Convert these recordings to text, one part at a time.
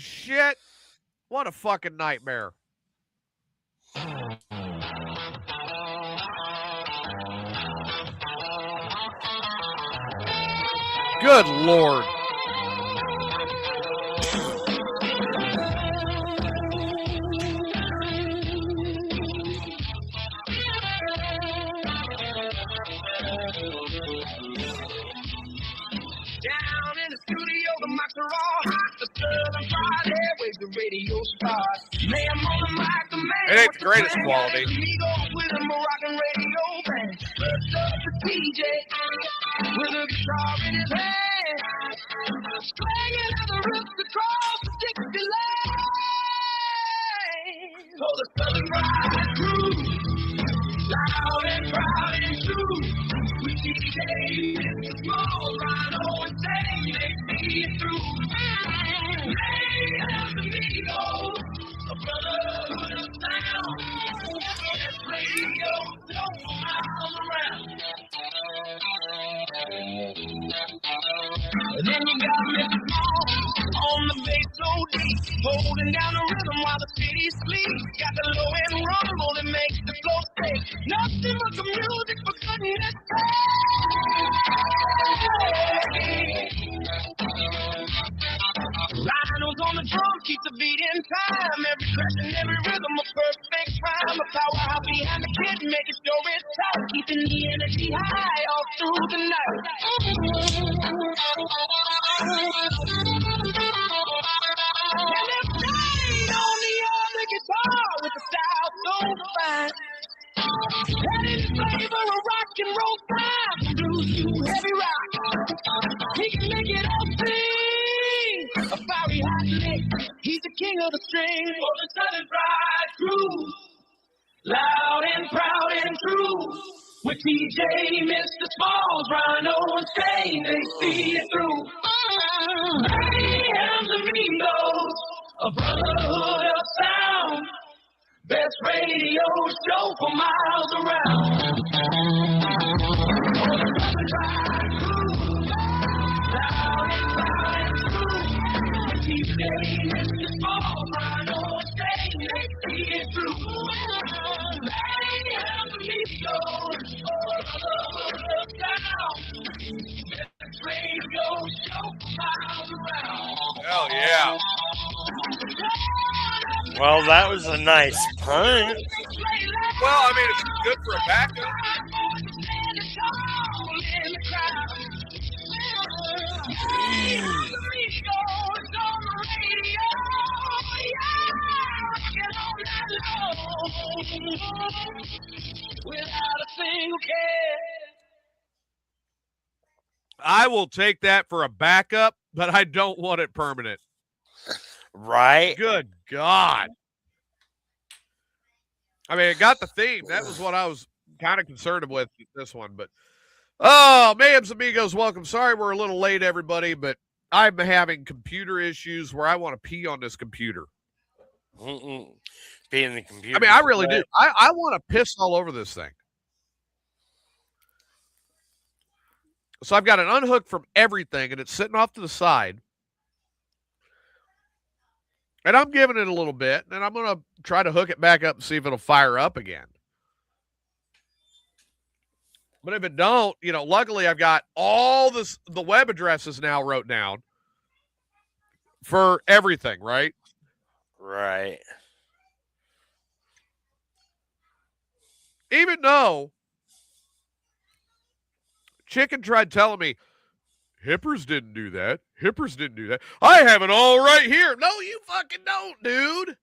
shit. What a fucking nightmare. Good Lord. Down in the studio, the mics are all hot. The Southern Friday, wave the radio starts. Mayhem on the mic, the man. It ain't the greatest quality. Amigos with a Moroccan radio band. First up the DJ with a guitar in his hand. Swinging at the roots across the Dixie lane. Oh, the Southern Friday crew, loud and proud and true. We DJ Mr. Small, Rhino and Dave, they see it through. Mayhem Amigos, a brotherhood of sound. That radio show for miles around. Then you got Mr. Small on the bass so deep, holding down the rhythm while the city sleeps. Got the low end rumble that makes the flow stay. Nothing but the music for goodness Rhinos on the drum, keep the beat in time. Every crash and every rhythm a perfect rhyme. A powerhouse behind the kid, making sure it's tight. Keeping the energy high all through the night. And they're playing on the other guitar with the style so fine. And in flavor of rock and roll time, blues to heavy rock. He can make it all sing. A fiery hot lick, he's the king of the string. For the Southern Fried crew, loud and proud and true. With TJ, Mr. Smalls, Rhino and Stain, they see it through. Mayhem Amigos, a brotherhood of sound. Best radio show for miles around. Loud and proud and true. TJ, Mr. Smalls, Rhino and Stain, they see it through. Mayhem Amigos, a brotherhood of sound. Best radio show for miles around. Hell yeah. Well, that was a nice punt. Well, I mean, it's good for a backup. Without a single care. I will take that for a backup, but I don't want it permanent. Right? Good God. I mean, it got the theme. That was what I was kind of concerned with this one. But, oh, Mayhem's Amigos, welcome. Sorry we're a little late, everybody, but I'm having computer issues where I want to pee on this computer. Pee in the computer. I mean, I really do. I want to piss all over this thing. So I've got it unhooked from everything, and it's sitting off to the side. And I'm giving it a little bit, and I'm going to try to hook it back up and see if it'll fire up again. But if it don't, you know, luckily I've got all the web addresses now wrote down for everything, right? Right. Even though Chicken tried telling me, Hippers didn't do that. Hippers didn't do that. I have it all right here. No, you fucking don't, dude.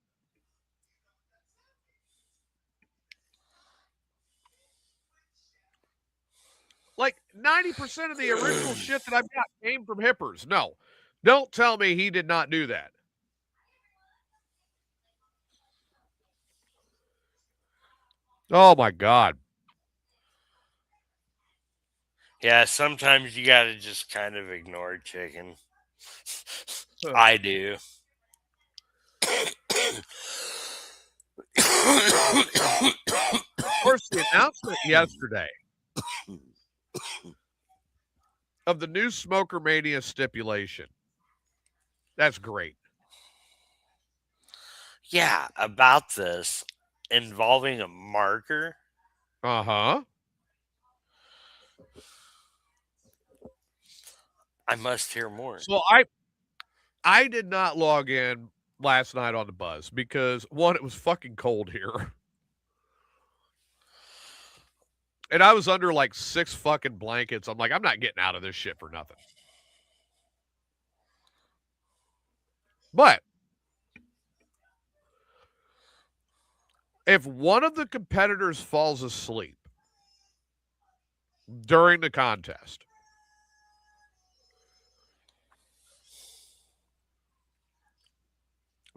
Like 90% of the original shit that I've got came from Hippers. No, don't tell me he did not do that. Oh, my God. Yeah, sometimes you got to just kind of ignore Chicken. I do. Of course, the announcement yesterday of the new Smoker Mania stipulation. That's great. Yeah, about this involving a marker. Uh-huh. I must hear more. So I did not log in last night on the buzz because one, it was fucking cold here. And I was under like 6 fucking blankets. I'm like, I'm not getting out of this shit for nothing. But if one of the competitors falls asleep during the contest,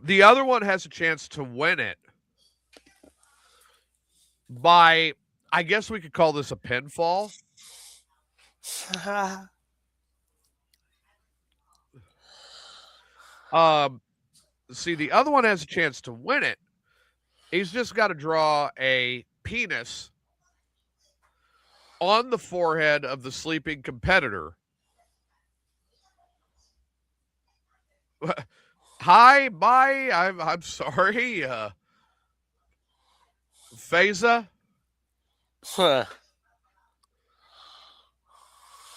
the other one has a chance to win it by, I guess we could call this a pinfall. See, the other one has a chance to win it. He's just got to draw a penis on the forehead of the sleeping competitor. Hi, bye. I'm sorry. Phasa.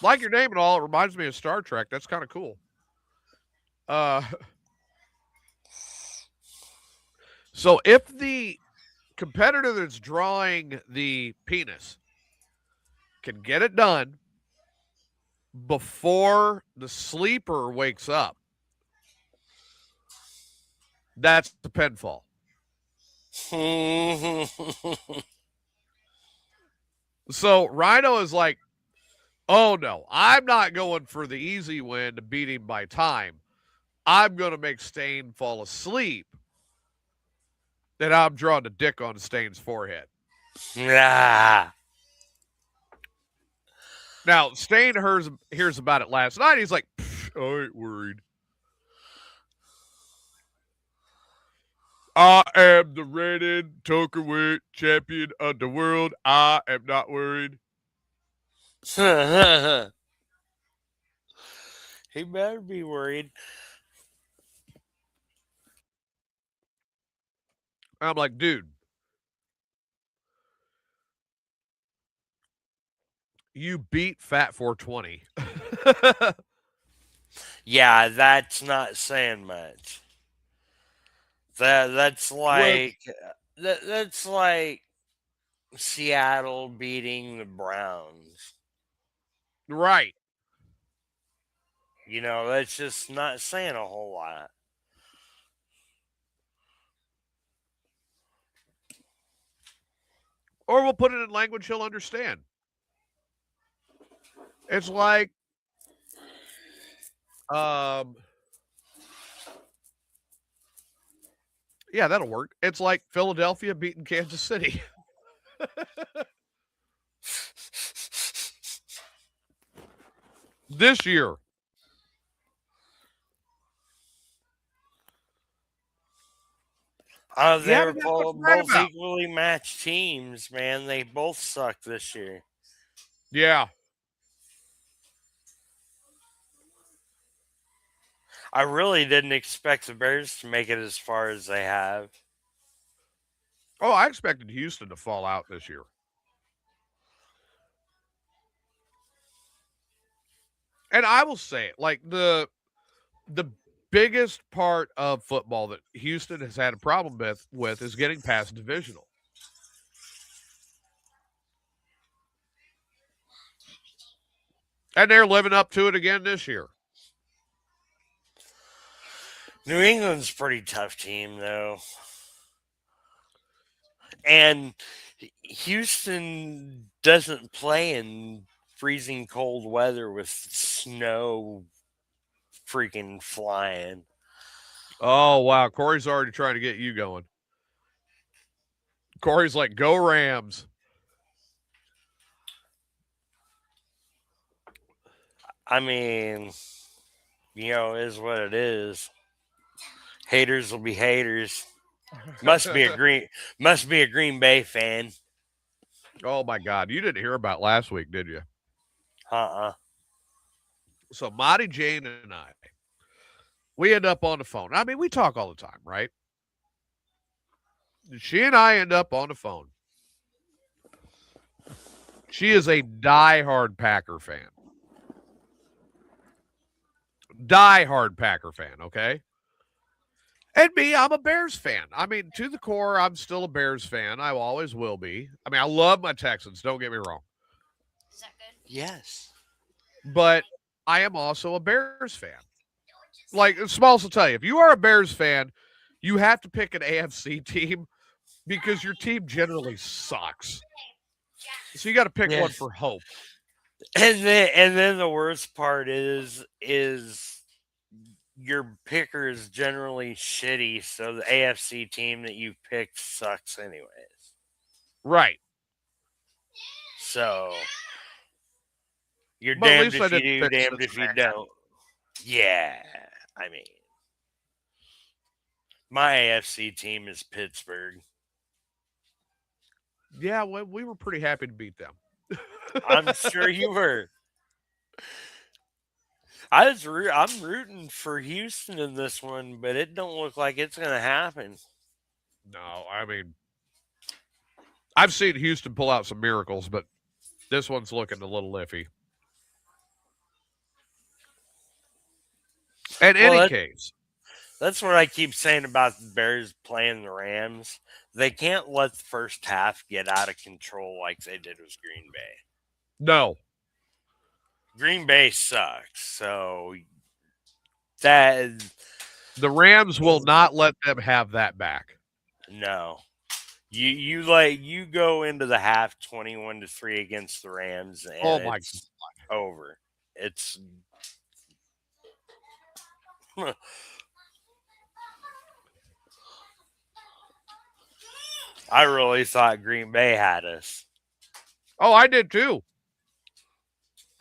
Like your name and all, it reminds me of Star Trek. That's kind of cool. So if the competitor that's drawing the penis can get it done before the sleeper wakes up, that's the pinfall. So Rhino is like, oh no, I'm not going for the easy win to beat him by time. I'm going to make Stain fall asleep. Then I'm drawing a dick on Stain's forehead. Nah. Now, Stain hears about it last night. He's like, I ain't worried. I am the reigning Tokerweight champion of the world. I am not worried. He better be worried. I'm like, dude, you beat Fat 420. Yeah, that's not saying much. That's like that's like Seattle beating the Browns. Right. You know, that's just not saying a whole lot. Or we'll put it in language he'll understand. It's like, yeah, that'll work. It's like Philadelphia beating Kansas City. This year. They're both equally matched teams, man. They both suck this year. Yeah. I really didn't expect the Bears to make it as far as they have. Oh, I expected Houston to fall out this year. And I will say it, like the biggest part of football that Houston has had a problem with is getting past divisional. And they're living up to it again this year. New England's a pretty tough team, though. And Houston doesn't play in freezing cold weather with snow freaking flying. Oh, wow. Corey's already trying to get you going. Corey's like, go Rams. I mean, you know, is what it is. Haters will be haters. Must be a Green Bay fan. Oh my God. You didn't hear about last week, did you? So Monty Jane and I, we end up on the phone. I mean, we talk all the time, right? She and I end up on the phone. She is a diehard Packer fan. Diehard Packer fan, okay? And me, I'm a Bears fan. I mean, to the core, I'm still a Bears fan. I always will be. I mean, I love my Texans, don't get me wrong. Yes. But I am also a Bears fan. Like, Smalls will tell you, if you are a Bears fan, you have to pick an AFC team because your team generally sucks. So you got to pick one Yes. for hope. And then the worst part is your picker is generally shitty, so the AFC team that you picked sucks anyways. Right. So you're But at damned least I if you didn't do, pick damned if you Cincinnati. don't. Yeah, I mean, my AFC team is Pittsburgh. Yeah, well, we were pretty happy to beat them. I'm sure you were. I'm rooting for Houston in this one, but it don't look like it's gonna happen. No, I mean, I've seen Houston pull out some miracles, but this one's looking a little iffy. In Well, any case, that's what I keep saying about the Bears playing the Rams. They can't let the first half get out of control like they did with Green Bay. no. Green Bay sucks, so that The Rams will not let them have that back. no. You go into the half 21-3 against the Rams and Oh my it's over. It's I really thought Green Bay had us. Oh, I did too.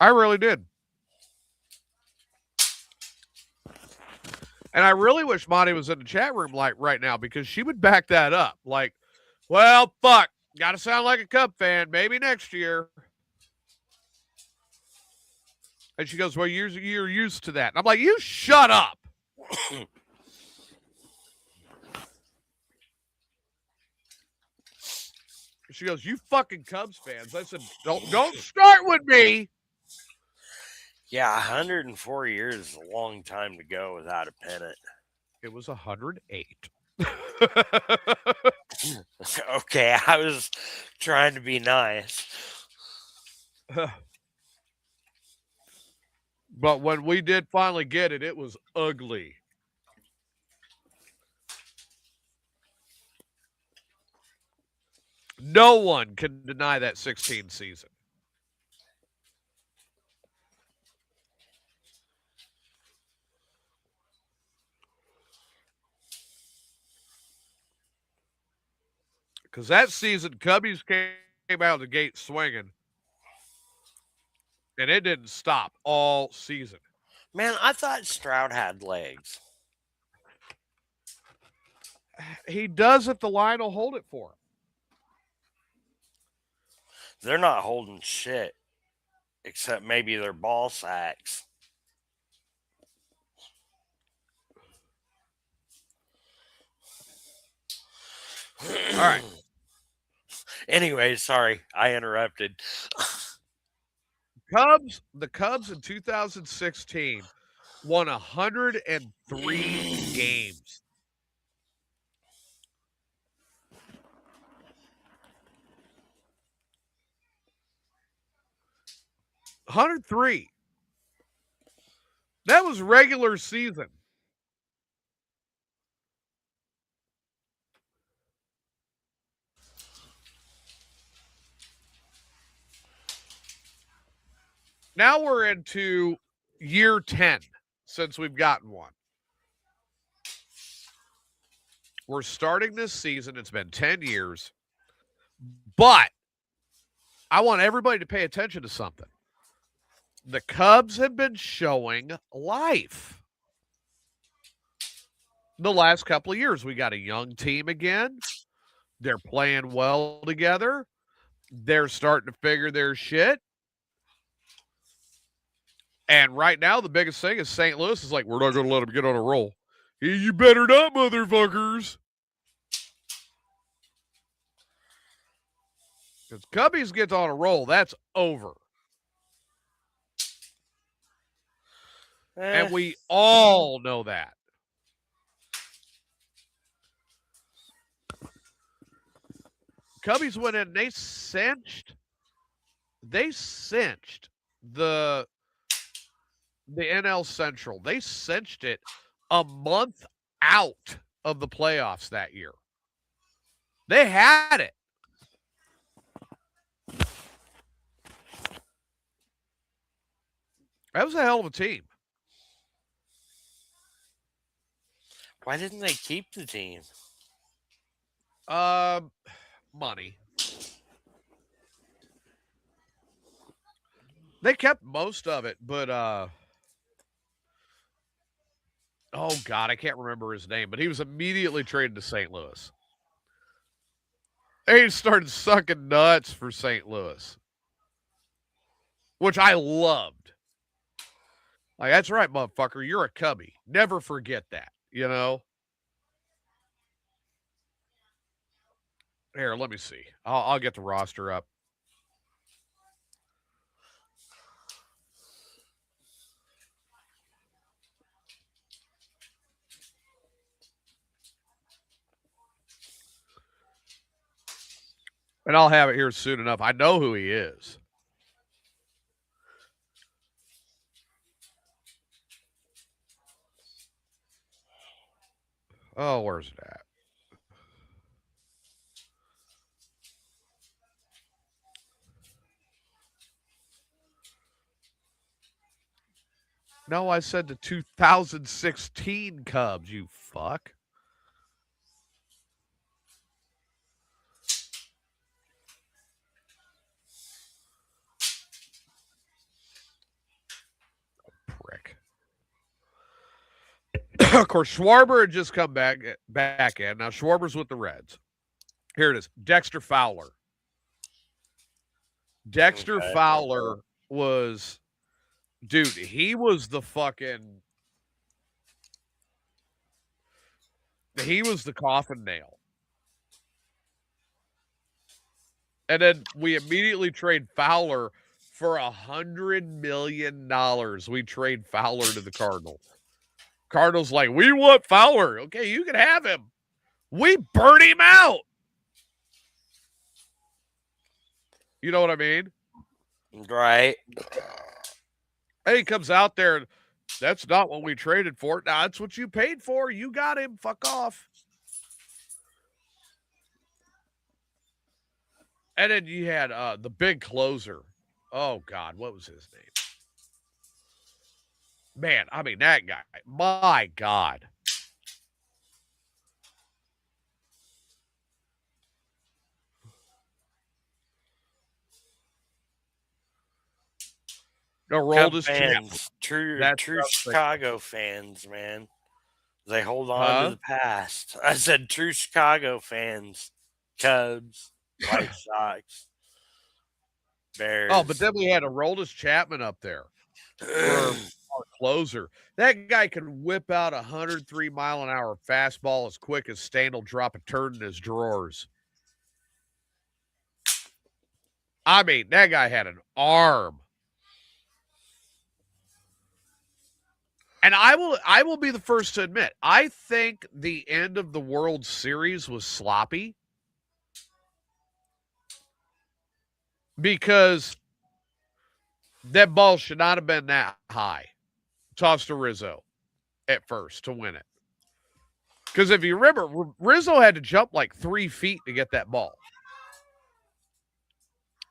I really did. And I really wish Monty was in the chat room like right now because she would back that up. Like, well, fuck. Gotta sound like a Cub fan. Maybe next year. And she goes, well, you're used to that. And I'm like, you shut up. She goes, you fucking Cubs fans. I said, don't start with me. Yeah, 104 years is a long time to go without a pennant. It was 108. Okay, I was trying to be nice. But when we did finally get it, it was ugly. No one can deny that 16 season. Because that season, Cubbies came out of the gate swinging, and it didn't stop all season. Man, I thought Stroud had legs. He does if the line will hold it for him. They're not holding shit, except maybe their ball sacks. All right. Anyway, sorry, I interrupted. The Cubs in 2016 won 103 games. $103. That was regular season. Now we're into year 10 since we've gotten one. We're starting this season. It's been 10 years. But I want everybody to pay attention to something. The Cubs have been showing life. The last couple of years, we got a young team again. They're playing well together. They're starting to figure their shit. And right now, the biggest thing is St. Louis is like, we're not going to let them get on a roll. You better not, motherfuckers. Because Cubbies gets on a roll, that's over. And we all know that. Cubbies went in, they cinched the NL Central. They cinched it a month out of the playoffs that year. They had it. That was a hell of a team. Why didn't they keep the team? Money. They kept most of it, but oh God, I can't remember his name, but he was immediately traded to St. Louis. They started sucking nuts for St. Louis, which I loved. Like, that's right, motherfucker. You're a Cubby. Never forget that, you know? Here, let me see. I'll get the roster up. And I'll have it here soon enough. I know who he is. Oh, where's it at? No, I said the 2016 Cubs, you fuck. Prick. Of course, Schwarber had just come back in. Now Schwarber's with the Reds. Here it is. Dexter Fowler. Dexter Fowler was, dude, he was the coffin nail. And then we immediately trade Fowler for $100 million. We trade Fowler to the Cardinals. Cardinals like, we want Fowler. Okay, you can have him. We burn him out. You know what I mean? Right. And he comes out there and that's not what we traded for. Nah, that's what you paid for. You got him. Fuck off. And then you had the big closer. Oh, God. What was his name? Man, I mean, that guy. My God. No, Roldis fans, true Chicago fans, man. They hold on to the past. I said true Chicago fans. Cubs, White Sox, Bears. Oh, but then we had a Roldis Chapman up there for our closer. That guy could whip out a 103-mile-an-hour fastball as quick as Stan will drop a turd in his drawers. I mean, that guy had an arm. And I will be the first to admit, I think the end of the World Series was sloppy because that ball should not have been that high. Tossed to Rizzo at first to win it. Because if you remember, Rizzo had to jump like 3 feet to get that ball.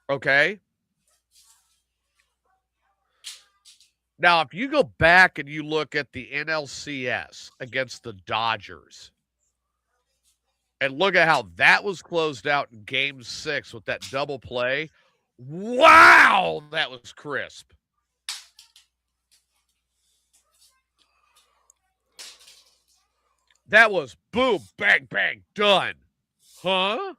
Okay? Now, if you go back and you look at the NLCS against the Dodgers and look at how that was closed out in Game 6 with that double play, wow, that was crisp. That was boom, bang, bang, done. Huh?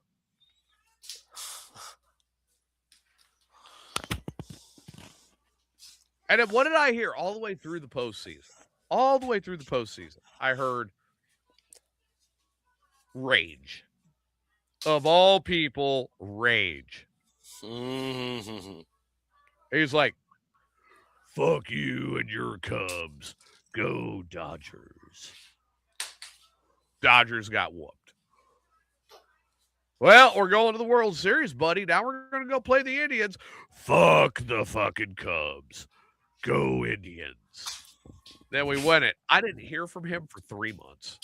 And then what did I hear all the way through the postseason? All the way through the postseason, I heard rage. Of all people, rage. Mm-hmm. He's like, fuck you and your Cubs. Go Dodgers. Dodgers got whooped. Well, we're going to the World Series, buddy. Now we're going to go play the Indians. Fuck the fucking Cubs. Go Indians. Then we win it. I didn't hear from him for 3 months.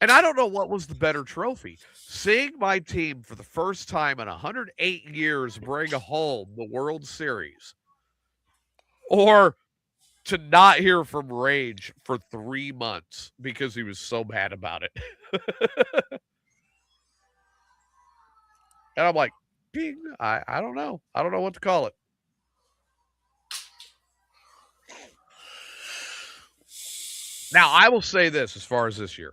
And I don't know what was the better trophy. Seeing my team for the first time in 108 years bring home the World Series, or to not hear from Rage for 3 months because he was so mad about it. And I'm like, ping, I don't know. I don't know what to call it. Now, I will say this as far as this year.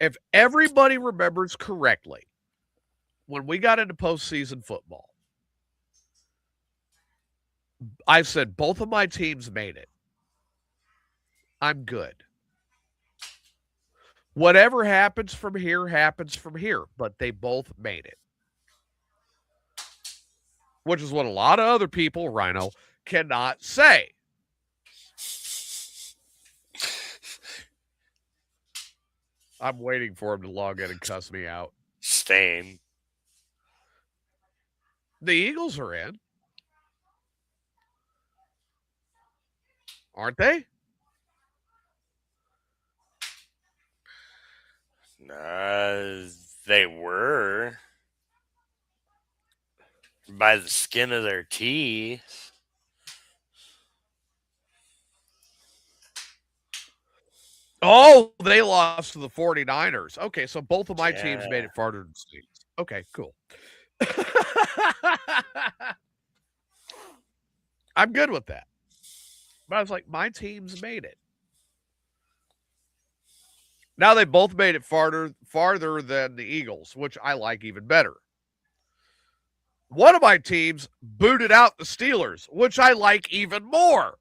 If everybody remembers correctly, when we got into postseason football, I said both of my teams made it. I'm good. Whatever happens from here, but they both made it. Which is what a lot of other people, Rhino, cannot say. I'm waiting for him to log in and cuss me out. Stain. The Eagles are in. Aren't they? They were. By the skin of their teeth. Oh, they lost to the 49ers. Okay, so both of my teams made it farther than Steve's. Okay, cool. I'm good with that. But I was like, my teams made it. Now they both made it farther than the Eagles, which I like even better. One of my teams booted out the Steelers, which I like even more.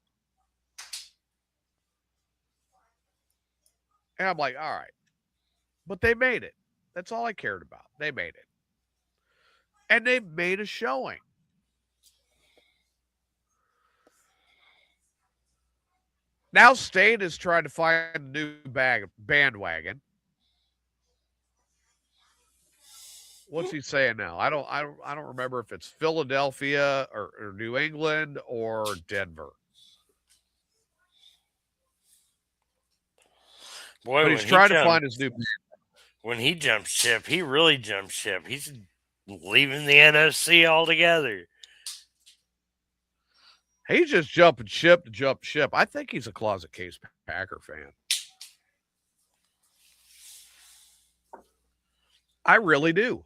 And I'm like, all right. But they made it. That's all I cared about. They made it. And they made a showing. Now Stain is trying to find a new bandwagon. What's he saying now? I don't remember if it's Philadelphia or New England or Denver. Boy, but he's trying to find his new. When he jumps ship, he really jumps ship. He's leaving the NFC altogether. He's just jumping ship to jump ship. I think he's a closet case Packer fan. I really do.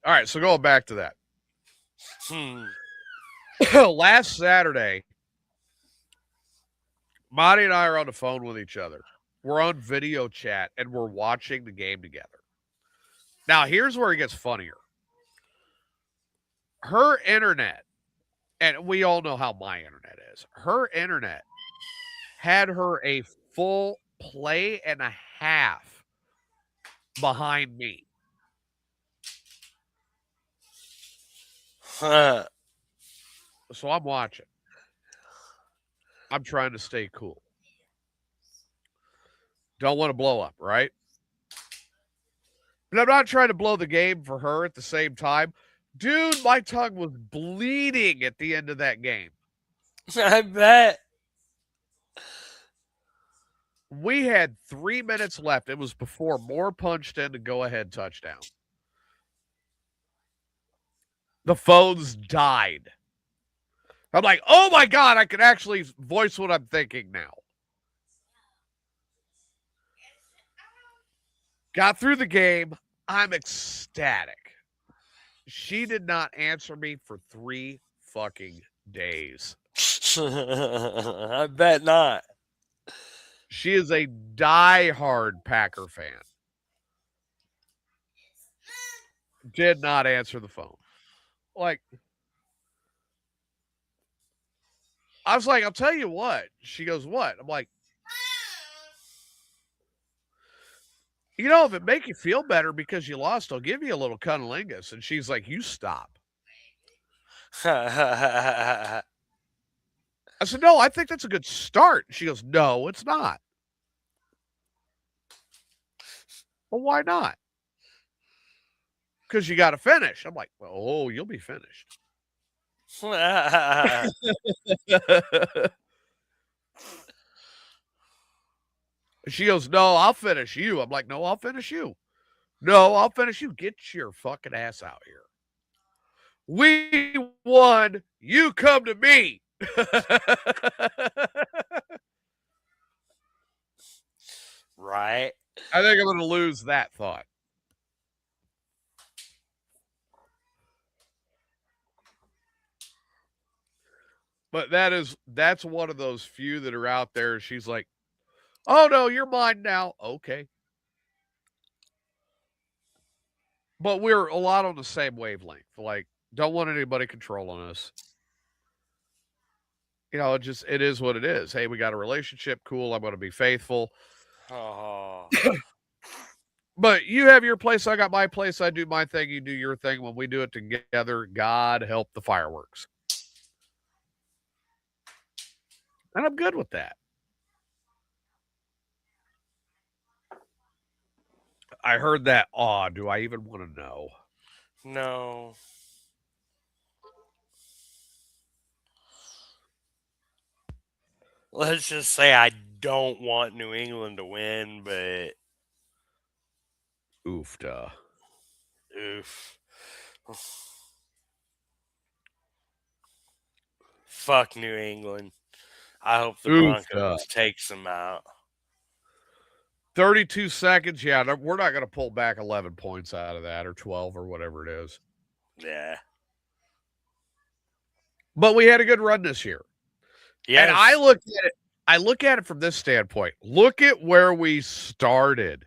All right, so going back to that. Last Saturday, Monty and I are on the phone with each other. We're on video chat, and we're watching the game together. Now, here's where it gets funnier. Her internet, and we all know how my internet is, her internet had her a full play and a half behind me. So I'm watching. I'm trying to stay cool. Don't want to blow up, right? But I'm not trying to blow the game for her at the same time. Dude, my tongue was bleeding at the end of that game. I bet. We had 3 minutes left. It was before Moore punched in to go-ahead touchdown. The phones died. I'm like, oh my God, I can actually voice what I'm thinking now. Got through the game. I'm ecstatic. She did not answer me for 3 fucking days. I bet not. She is a diehard Packer fan. Did not answer the phone. Like, I was like, I'll tell you what. She goes, what? I'm like, You know, if it make you feel better because you lost, I'll give you a little cunnilingus. And she's like, you stop. I said, no, I think that's a good start. She goes, no, it's not. Well, why not? Because you got to finish. I'm like, well, oh, you'll be finished. She goes, no, I'll finish you. I'm like, no, I'll finish you. No, I'll finish you. Get your fucking ass out here. We won. You come to me. Right. I think I'm going to lose that thought. But that's one of those few that are out there. She's like, oh no, you're mine now. Okay. But we're a lot on the same wavelength. Like, don't want anybody controlling us. You know, it is what it is. Hey, we got a relationship. Cool. I'm going to be faithful. Oh. But you have your place. I got my place. I do my thing. You do your thing. When we do it together, God help the fireworks. And I'm good with that. I heard that. Oh, do I even want to know? No. Let's just say I don't want New England to win, but Oofda. Oof. Fuck New England. I hope the Broncos takes them out. 32 seconds. Yeah, we're not going to pull back 11 points out of that or 12 or whatever it is. Yeah. But we had a good run this year. Yes. And I look at it from this standpoint. Look at where we started.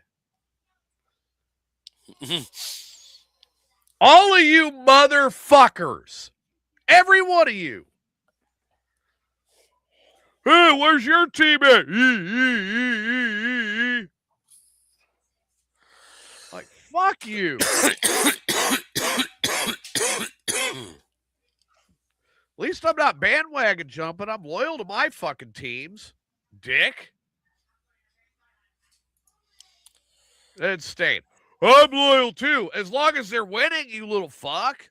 All of you motherfuckers. Every one of you. Hey, where's your team at? Like, fuck you. At least I'm not bandwagon jumping. I'm loyal to my fucking teams. Dick. It's staying. I'm loyal too. As long as they're winning, you little fuck.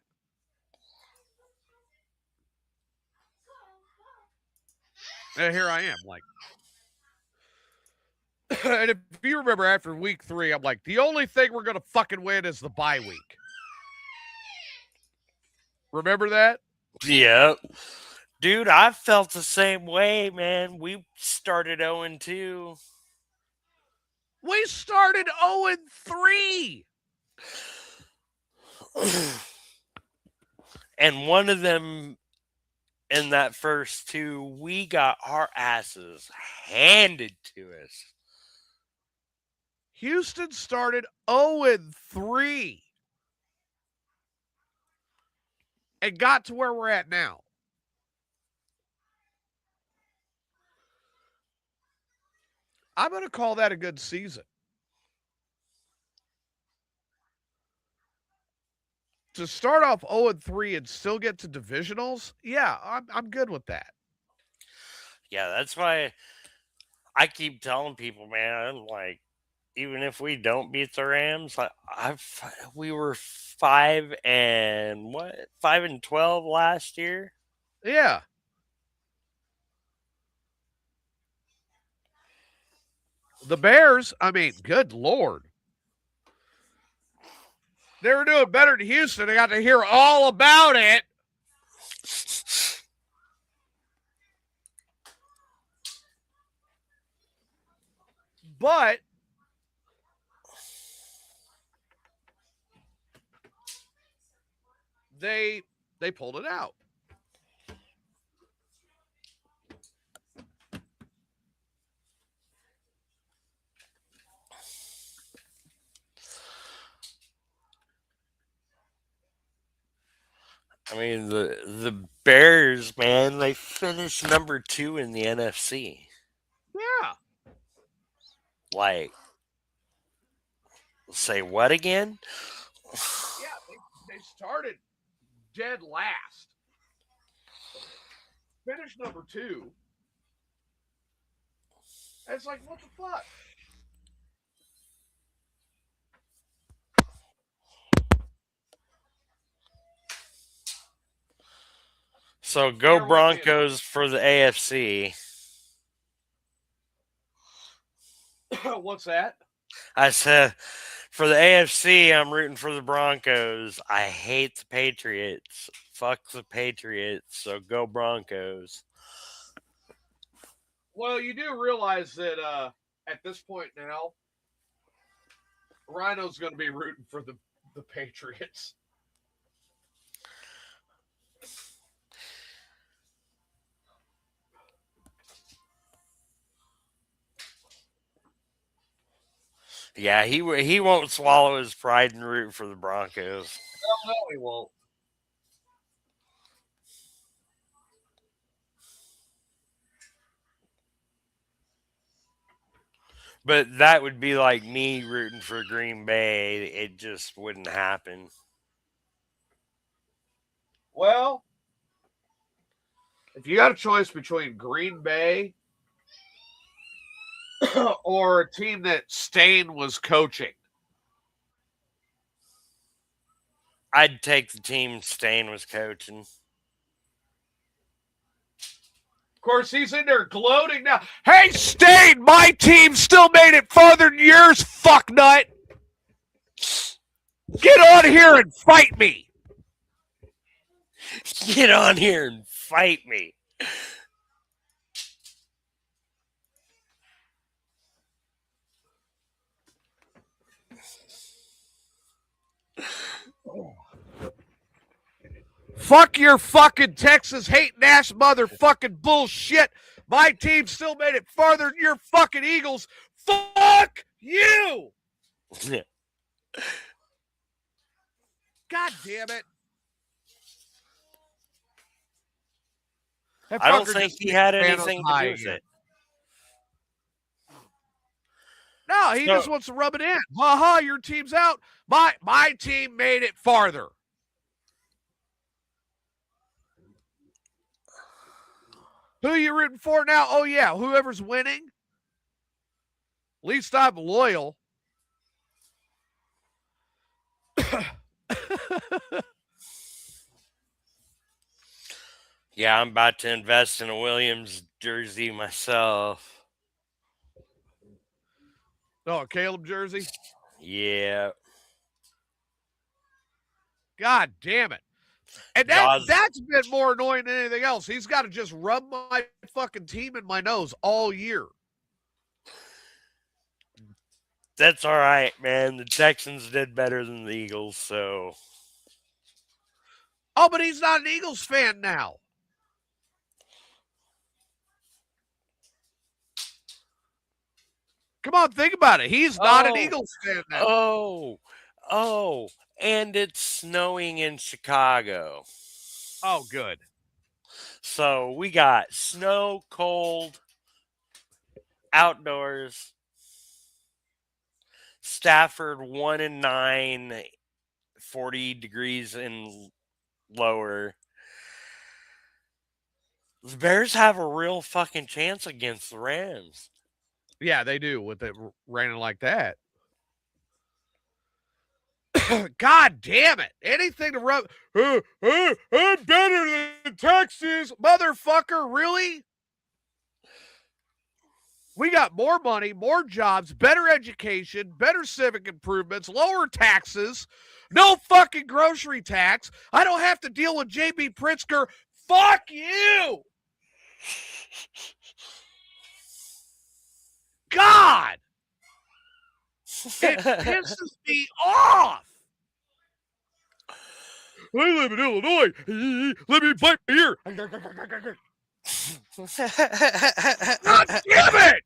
And here I am, like. And if you remember after week 3, I'm like, the only thing we're going to fucking win is the bye week. Remember that? Yep. Dude, I felt the same way, man. We started 0-2. We started 0-3. And one of them in that first 2, we got our asses handed to us. Houston started 0-3 and got to where we're at now. I'm going to call that a good season. To start off 0-3 and still get to divisionals, yeah, I'm good with that. Yeah, that's why I keep telling people, man, like, even if we don't beat the Rams, we were 5-12 last year. Yeah. The Bears, I mean, good Lord. They were doing better than Houston. I got to hear all about it. But they pulled it out. I mean, the Bears, man, they finished number 2 in the NFC. Yeah. Like, Say what again? Yeah, they started dead last. Finished number 2. And it's like, what the fuck? So go Broncos for the AFC. What's that? I said, for the AFC, I'm rooting for the Broncos. I hate the Patriots. Fuck the Patriots. So go Broncos. Well, you do realize that at this point now, Rhino's going to be rooting for the Patriots. Yeah, he won't swallow his pride and root for the Broncos. No, he won't. But that would be like me rooting for Green Bay. It just wouldn't happen. Well, if you got a choice between Green Bay or a team that Stain was coaching, I'd take the team Stain was coaching. Of course, he's in there gloating now. Hey, Stain, my team still made it farther than yours, fucknut. Get on here and fight me. Get on here and fight me. Fuck your fucking Texas hating ass motherfucking bullshit. My team still made it farther than your fucking Eagles. Fuck you. God damn it. I don't think he had anything to do with it. No, he just wants to rub it in. Ha, your team's out. My team made it farther. Who are you rooting for now? Oh, yeah, whoever's winning. At least I'm loyal. Yeah, I'm about to invest in a Williams jersey myself. Oh, a Caleb jersey? Yeah. God damn it. And that's been more annoying than anything else. He's got to just rub my fucking team in my nose all year. That's all right, man. The Texans did better than the Eagles, so. Oh, but he's not an Eagles fan now. Come on, think about it. He's not an Eagles fan now. Oh, and it's snowing in Chicago. Oh, good. So we got snow, cold, outdoors. Stafford 1-9, 40 degrees and lower. The Bears have a real fucking chance against the Rams. Yeah, they do with it raining like that. God damn it. Anything to rub. I'm better than Texas. Motherfucker, really? We got more money, more jobs, better education, better civic improvements, lower taxes, no fucking grocery tax. I don't have to deal with J.B. Pritzker. Fuck you! God! It pisses me off! I live in Illinois. Let me bite my ear. God damn it!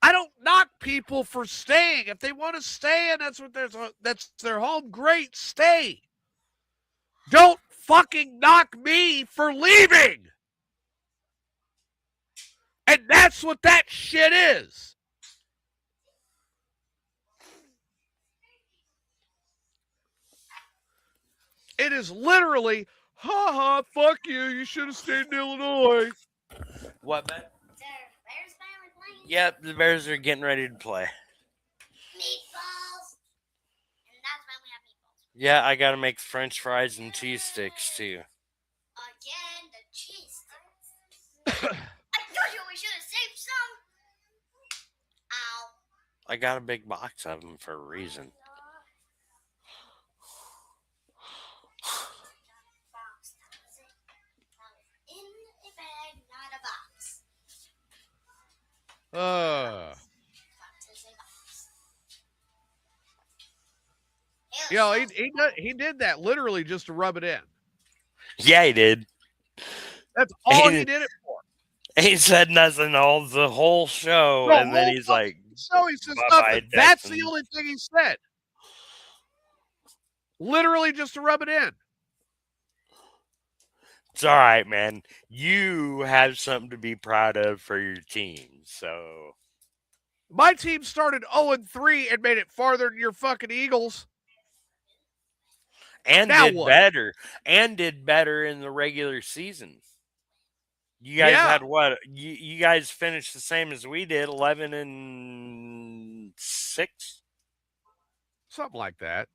I don't knock people for staying. If they want to stay and that's their home, great, stay. Don't fucking knock me for leaving. And that's what that shit is. It is literally, ha ha, fuck you. You should have stayed in Illinois. What, man? Yep, the Bears are getting ready to play. Meatballs. And that's why we have meatballs. Yeah, I gotta make French fries and cheese sticks too. Again, the cheese sticks. I told you we should have saved some. Ow. I got a big box of them for a reason. In a bag, not a box. You know, he did that literally just to rub it in. Yeah, he did. That's all he did it for. He said nothing the whole show, No, and then he's like, so he says bye-bye, nothing. That's Texans. the only thing he said. Literally just to rub it in. it's all right, man. You have something to be proud of for your team. So My team started 0-3 and made it farther than your fucking Eagles. and Now did what? better. And did better in the regular season. You guys Yeah. had what? You guys finished the same as we did, 11-6. Something like that.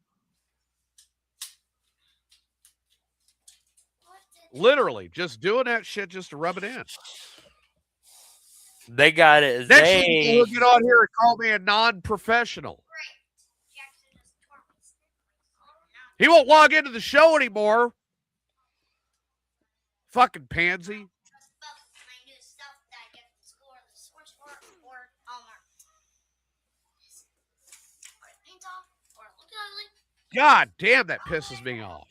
Literally, just doing that shit just to rub it in. They got it. Next week, he'll get on here and call me a non-professional. He won't log into the show anymore. Fucking pansy. God damn, that pisses me off.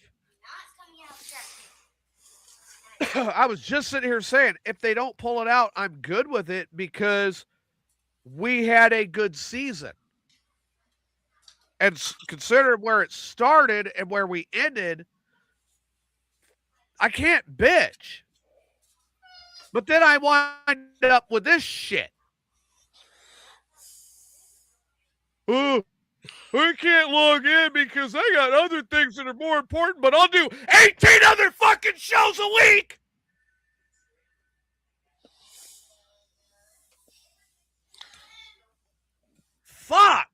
I was just sitting here saying, if they don't pull it out, I'm good with it because we had a good season. And considering where it started and where we ended, I can't bitch. But then I wind up with this shit. Oh, I can't log in because I got other things that are more important, but I'll do 18 other fucking shows a week. Fuck.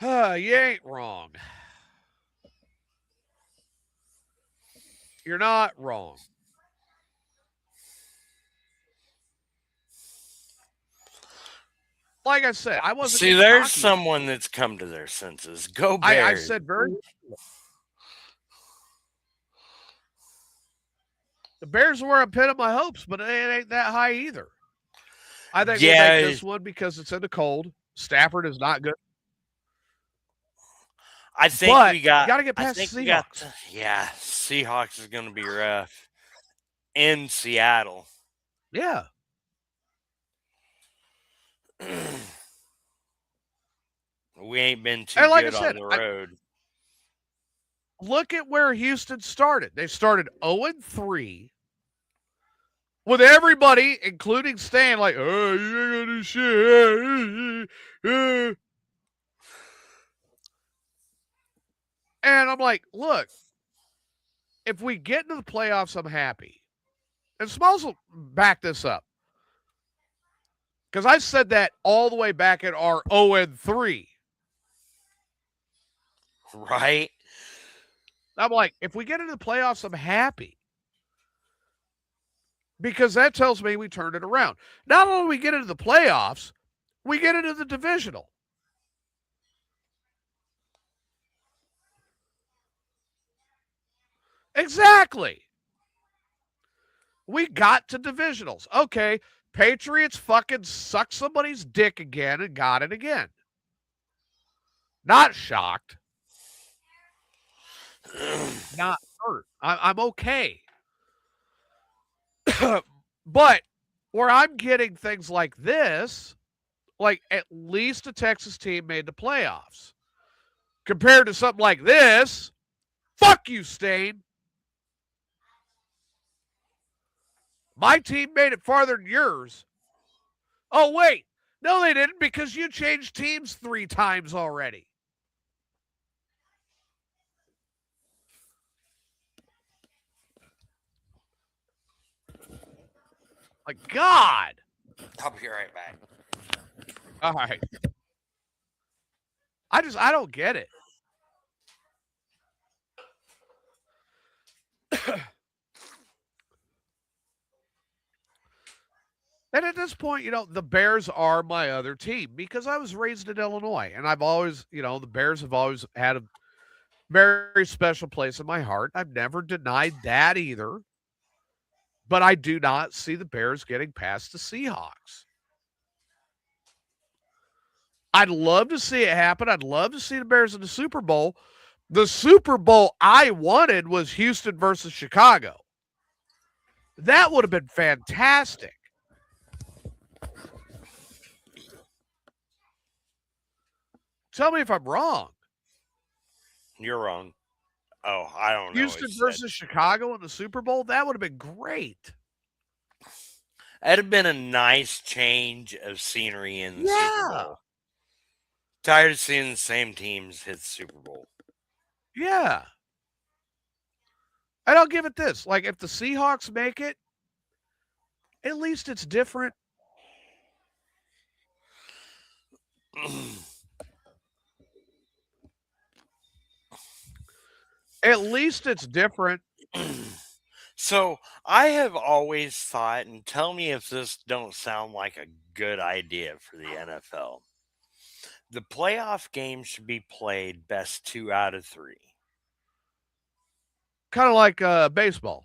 You ain't wrong. You're not wrong. Like I said, I wasn't. See, there's someone that's come to their senses. Go Bears. I said very. The Bears were a pit of my hopes, but it ain't that high either. I think we'll make this one because it's in the cold. Stafford is not good. I think but we got. Got to get past the Seahawks. Yeah, Seahawks is going to be rough in Seattle. Yeah. We ain't been too good on the road. Look at where Houston started. They started 0-3 with everybody, including Stan, like, oh, you ain't gonna do shit. And I'm like, look, if we get into the playoffs, I'm happy. And Smalls will back this up. Because I said that all the way back at our 0-3. Right. I'm like, if we get into the playoffs, I'm happy. Because that tells me we turned it around. Not only do we get into the playoffs, we get into the divisional. Exactly. We got to divisionals. Okay, Patriots fucking sucked somebody's dick again and got it again. Not shocked. Not hurt. I'm okay. But where I'm getting things like this, Like, at least a Texas team made the playoffs. Compared to something like this, fuck you, Stain. My team made it farther than yours. Oh, wait. No, they didn't, because you changed teams 3 times already. Like, God. I'll be right back. All right. I don't get it. And at this point, the Bears are my other team because I was raised in Illinois and I've always, the Bears have always had a very special place in my heart. I've never denied that either. But I do not see the Bears getting past the Seahawks. I'd love to see it happen. I'd love to see the Bears in the Super Bowl. The Super Bowl I wanted was Houston versus Chicago. That would have been fantastic. Tell me if I'm wrong. You're wrong. Oh, I don't know. Houston versus Chicago in the Super Bowl? That would have been great. That'd have been a nice change of scenery in the Super Bowl. Tired of seeing the same teams hit the Super Bowl. Yeah. And I'll give it this. Like, if the Seahawks make it, at least it's different. At least it's different. So I have always thought, and tell me if this don't sound like a good idea for the NFL. The playoff game should be played best 2 out of 3. Kind of like baseball.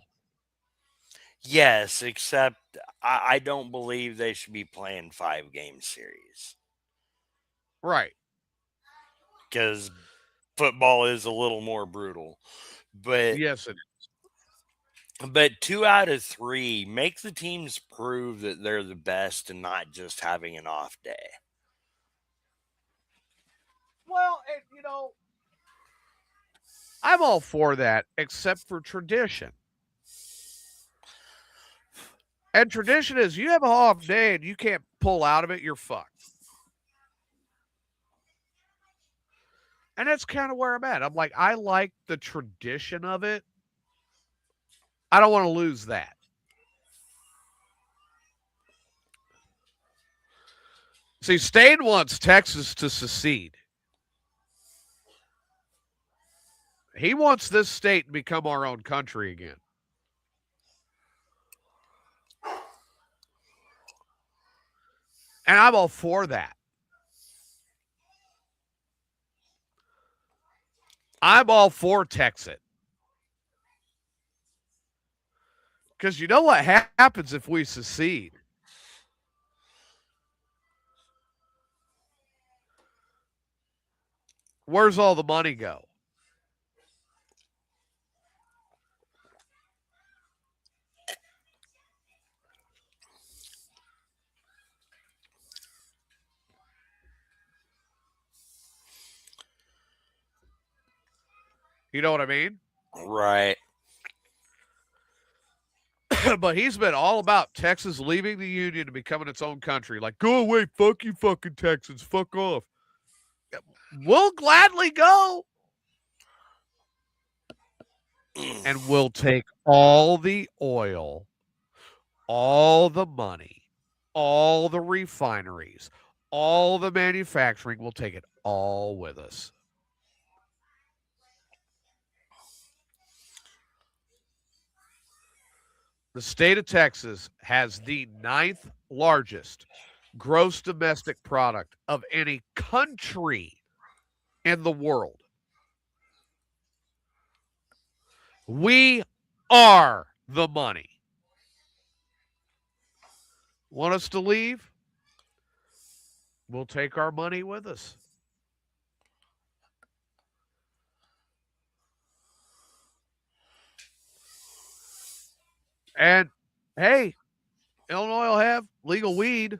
Yes, except I don't believe they should be playing 5-game series. Right. Because football is a little more brutal. But yes, it is. But 2 out of 3, make the teams prove that they're the best and not just having an off day. Well, I'm all for that, except for tradition. And tradition is you have a off day and you can't pull out of it, you're fucked. And that's kind of where I'm at. I'm like, I like the tradition of it. I don't want to lose that. See, Stain wants Texas to secede. He wants this state to become our own country again. And I'm all for that. I'm all for Texas. Because you know what happens if we secede? Where's all the money go? You know what I mean? Right. But he's been all about Texas leaving the Union and becoming its own country. Like, go away, fuck you fucking Texans, fuck off. We'll gladly go. And we'll take all the oil, all the money, all the refineries, all the manufacturing. We'll take it all with us. The state of Texas has the 9th largest gross domestic product of any country in the world. We are the money. Want us to leave? We'll take our money with us. And hey, Illinois will have legal weed.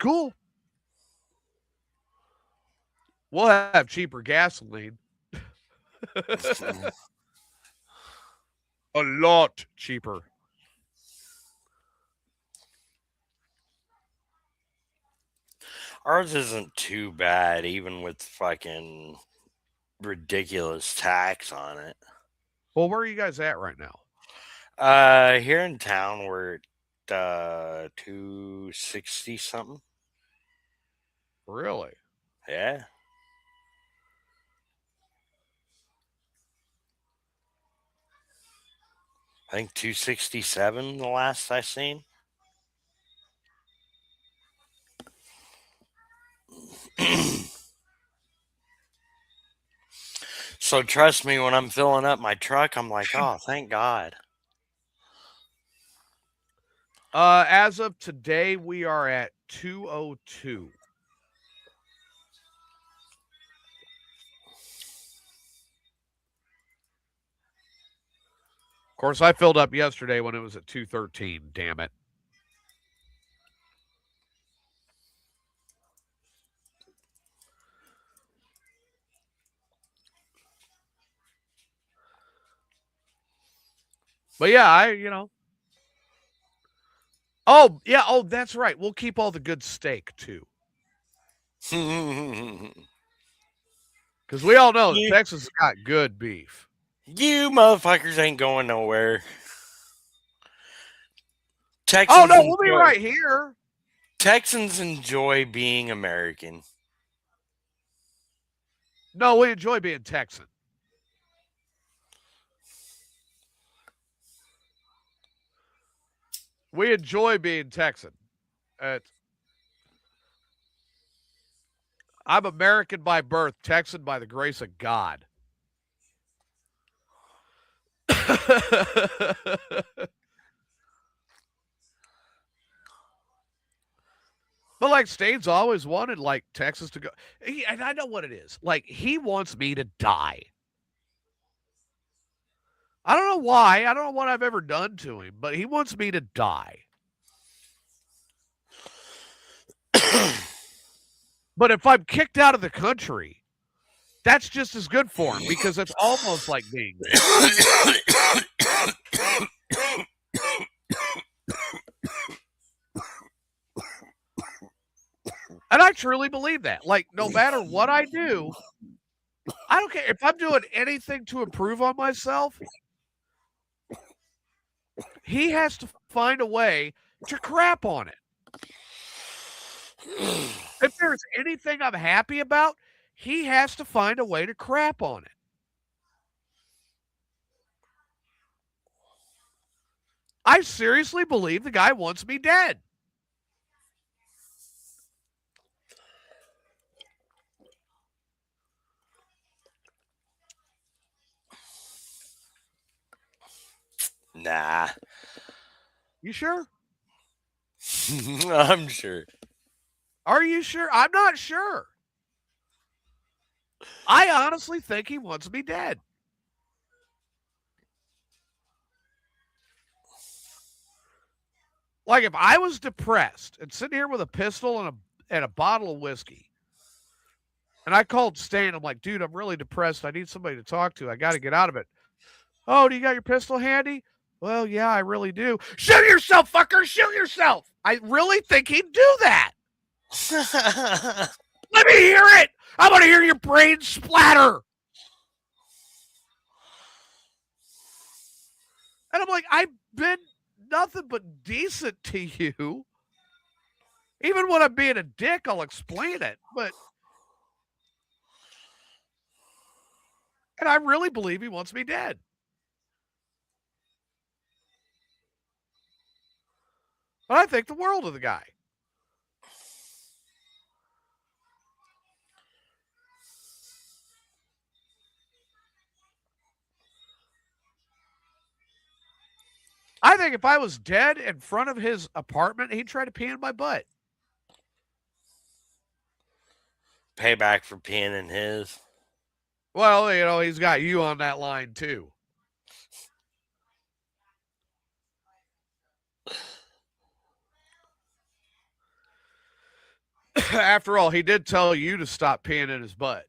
Cool. We'll have cheaper gasoline. A lot cheaper. Ours isn't too bad, even with fucking ridiculous tax on it. Well, where are you guys at right now? Here in town we're at 260 something. Really? Yeah. I think 267 the last I seen. So trust me, when I'm filling up my truck, I'm like, oh, thank God. As of today, we are at 202. Of course, I filled up yesterday when it was at 213. Damn it. But yeah, Oh, yeah. Oh, that's right. We'll keep all the good steak too. Because we all know that Texas has got good beef. You motherfuckers ain't going nowhere. Oh, no, we'll be right here. Texans enjoy being American. No, we enjoy being Texan. We enjoy being Texan. I'm American by birth, Texan by the grace of God. But like Stain's always wanted like Texas to go. And I know what it is. Like he wants me to die. I don't know why. I don't know what I've ever done to him, but he wants me to die. But if I'm kicked out of the country, that's just as good for him because it's almost like being And I truly believe that. Like, no matter what I do, I don't care. If I'm doing anything to improve on myself, he has to find a way to crap on it. If there's anything I'm happy about, he has to find a way to crap on it. I seriously believe the guy wants me dead. Nah. You sure? I'm sure. Are you sure? I'm not sure. I honestly think he wants me dead. Like if I was depressed and sitting here with a pistol and a bottle of whiskey, and I called Stan, I'm like, dude, I'm really depressed. I need somebody to talk to. I got to get out of it. Oh, do you got your pistol handy? Well, yeah, I really do. Shoot yourself, fucker! Shoot yourself! I really think he'd do that. Let me hear it. I want to hear your brain splatter. And I'm like, I've been nothing but decent to you. Even when I'm being a dick, I'll explain it. And I really believe he wants me dead. But I think the world of the guy. I think if I was dead in front of his apartment, he'd try to pee in my butt. Payback for peeing in his. Well, he's got you on that line too. After all, he did tell you to stop peeing in his butt.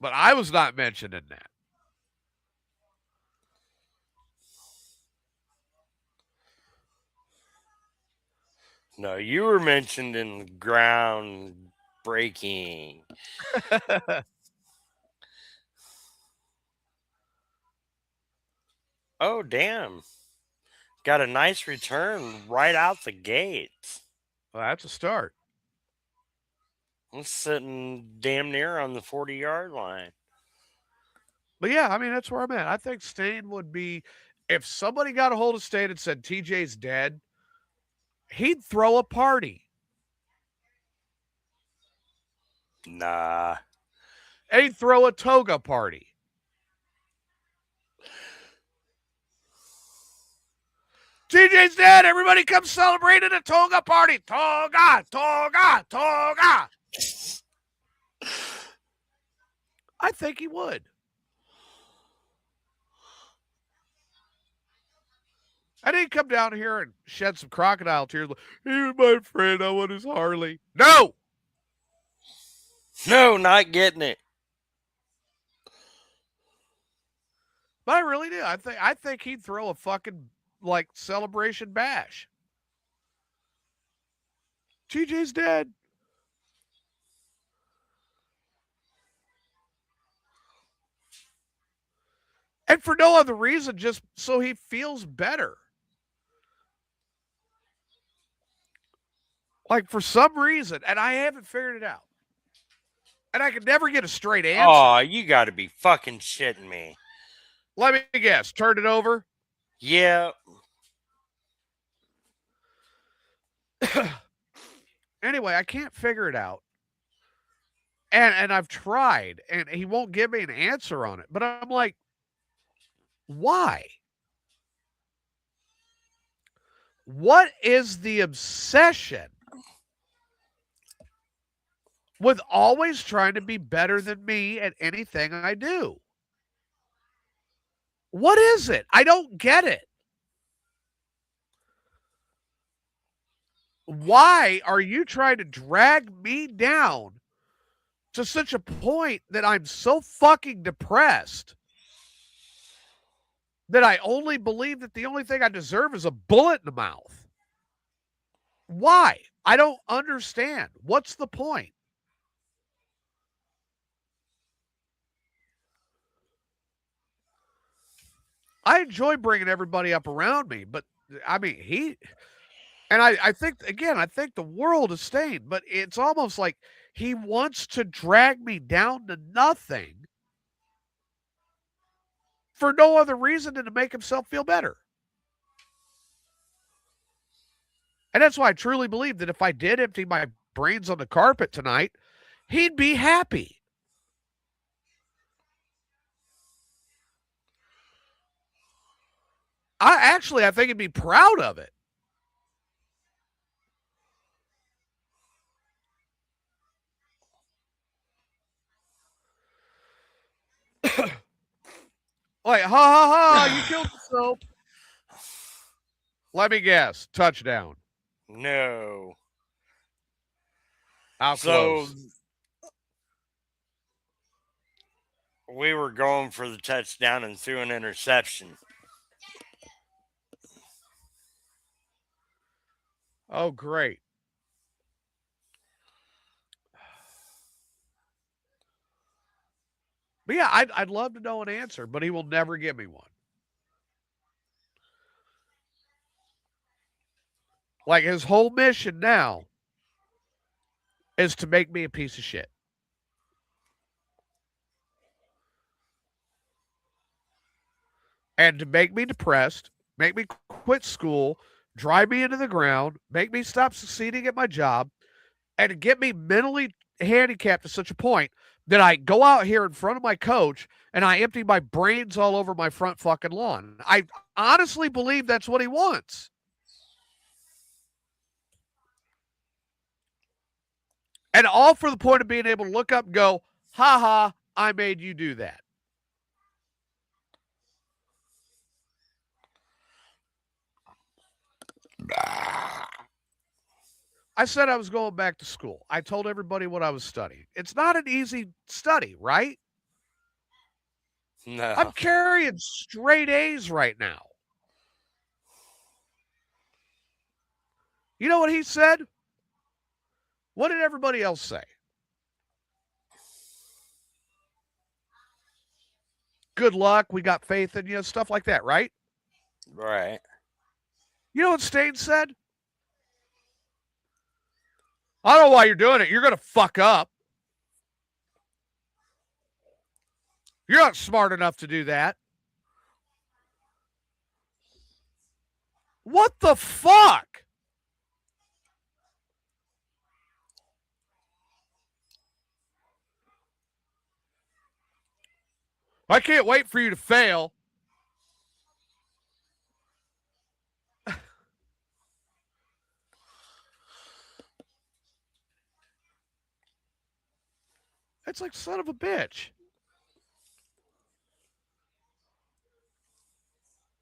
But I was not mentioned in that. No, you were mentioned in ground breaking. Oh, damn. Got a nice return right out the gate. Well, that's a start. I'm sitting damn near on the 40-yard line. But yeah, I mean, that's where I'm at. I think Stain would be, if somebody got a hold of Stain and said TJ's dead, he'd throw a party. Nah. And he'd throw a toga party. TJ's dead. Everybody come celebrate at a toga party. Toga, toga, toga. I think he would. I didn't come down here and shed some crocodile tears. He was my friend. I want his Harley. No. No, not getting it. But I really do. I think he'd throw a fucking like celebration bash. TJ's dead. And for no other reason, just so he feels better. Like for some reason, and I haven't figured it out. And I could never get a straight answer. Oh, you got to be fucking shitting me. Let me guess. Turn it over? Yeah. Anyway, I can't figure it out. And I've tried, and he won't give me an answer on it. But I'm like, why? What is the obsession with always trying to be better than me at anything I do? What is it? I don't get it. Why are you trying to drag me down to such a point that I'm so fucking depressed that I only believe that the only thing I deserve is a bullet in the mouth? Why? I don't understand. What's the point? I enjoy bringing everybody up around me, but I mean, I think, again, I think the world is stained, but it's almost like he wants to drag me down to nothing for no other reason than to make himself feel better. And that's why I truly believe that if I did empty my brains on the carpet tonight, he'd be happy. I think he'd be proud of it. Like, ha ha ha, you killed yourself. Let me guess. Touchdown. No. How close? We were going for the touchdown and threw an interception. Oh, great. But yeah, I'd love to know an answer, but he will never give me one. Like his whole mission now is to make me a piece of shit. And to make me depressed, make me quit school, drive me into the ground, make me stop succeeding at my job, and to get me mentally handicapped to such a point that I go out here in front of my coach and I empty my brains all over my front fucking lawn. I honestly believe that's what he wants. And all for the point of being able to look up and go, ha ha, I made you do that. I said I was going back to school. I told everybody what I was studying. It's not an easy study, right? No. I'm carrying straight A's right now. You know what he said? What did everybody else say? Good luck. We got faith in you. Stuff like that, right? Right. You know what Stain said? I don't know why you're doing it. You're going to fuck up. You're not smart enough to do that. What the fuck? I can't wait for you to fail. It's like, son of a bitch.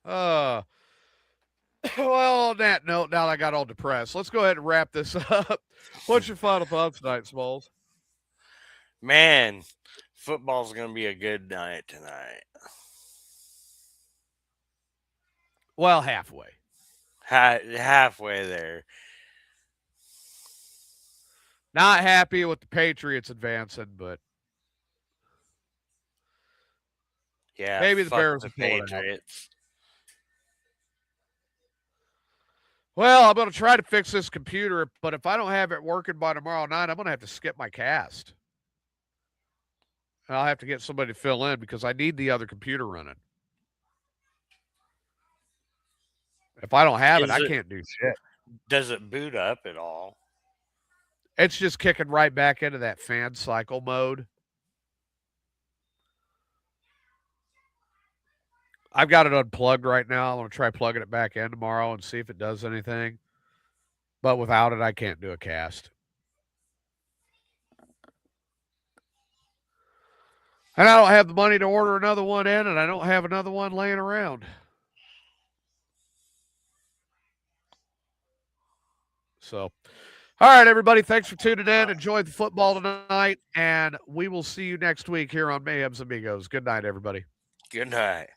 Well, on that note, now I got all depressed. Let's go ahead and wrap this up. What's your final thoughts tonight, Smalls? Man, football's going to be a good night tonight. Well, halfway. Halfway there. Not happy with the Patriots advancing, but yeah, maybe the Bears the will pull it out. Patriots. Well, I'm going to try to fix this computer, but if I don't have it working by tomorrow night, I'm going to have to skip my cast. I'll have to get somebody to fill in because I need the other computer running. If I don't have it, I can't do shit. Does it boot up at all? It's just kicking right back into that fan cycle mode. I've got it unplugged right now. I'm going to try plugging it back in tomorrow and see if it does anything. But without it, I can't do a cast. And I don't have the money to order another one in, and I don't have another one laying around. So, all right, everybody. Thanks for tuning in. Enjoy the football tonight, and we will see you next week here on Mayhem's Amigos. Good night, everybody. Good night.